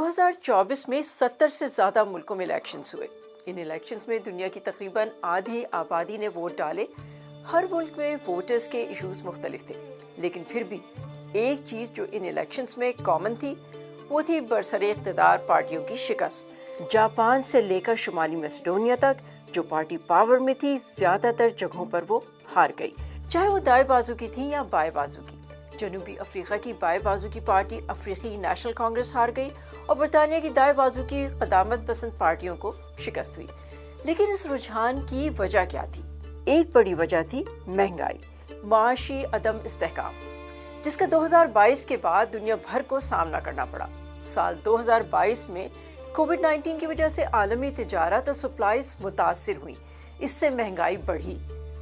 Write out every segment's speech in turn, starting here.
2024 में 70 से ज़्यादा मुल्कों में इलेक्शंस हुए। इन इलेक्शंस में दुनिया की तकरीबन आधी आबादी ने वोट डाले। हर मुल्क में वोटर्स के इश्यूज मुख्तलिफ थे, लेकिन फिर भी एक चीज़ जो इन इलेक्शंस में कॉमन थी वो थी बरसरे इक़्तिदार पार्टियों की शिकस्त। जापान से लेकर शुमाली मैसेडोनिया तक जो पार्टी पावर में थी, ज़्यादातर जगहों पर वो हार गई, चाहे वो दाएं बाजू की थी या बाएं बाजू की। जनूबी अफ्रीका की बाएं बाजू की पार्टी अफ्रीकी नेशनल कांग्रेस हार गई और बरतानिया की दाएं बाजू की क़दामत पसंद पार्टियों को शिकस्त हुई। लेकिन इस रुझान की वजह क्या थी? एक बड़ी वजह थी महंगाई, माशी अदम इस्तेहकाम, जिसका 2022 के बाद दुनिया भर को सामना करना पड़ा। साल 2022 में कोविड-19 की वजह से आलमी तिजारत और सप्लाईज मुतासिर हुई। इससे महंगाई बढ़ी।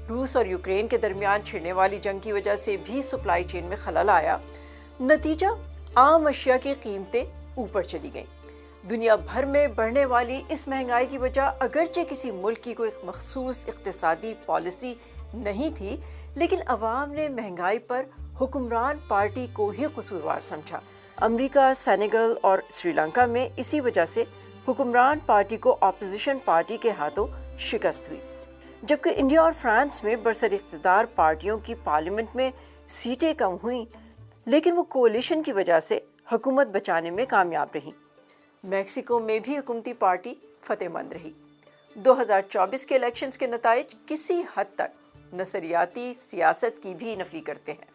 रूस और यूक्रेन के दरमियान छिड़ने वाली जंग की वजह से भी सप्लाई चेन में खलल आया। नतीजा, आम अशिया की कीमतें ऊपर चली गईं। दुनिया भर में बढ़ने वाली इस महंगाई की वजह अगरचे किसी मुल्क की कोई मखसूस इक़्तिसादी पॉलिसी नहीं थी, लेकिन अवाम ने महंगाई पर हुक्मरान पार्टी को ही कसूरवार समझा। अमेरिका, सेनेगल और श्रीलंका में इसी वजह से हुक्मरान पार्टी को अपोजिशन पार्टी के हाथों शिकस्त हुई, जबकि इंडिया और फ्रांस में बरसर इक़्तिदार पार्टियों की पार्लियामेंट में सीटें कम हुईं, लेकिन वो कोalition की वजह से हुकूमत बचाने में कामयाब रही। मैक्सिको में भी हुकूमती पार्टी फतेहमंद रही। 2024 के इलेक्शंस के नताइज किसी हद तक नसरियाती सियासत की भी नफी करते हैं।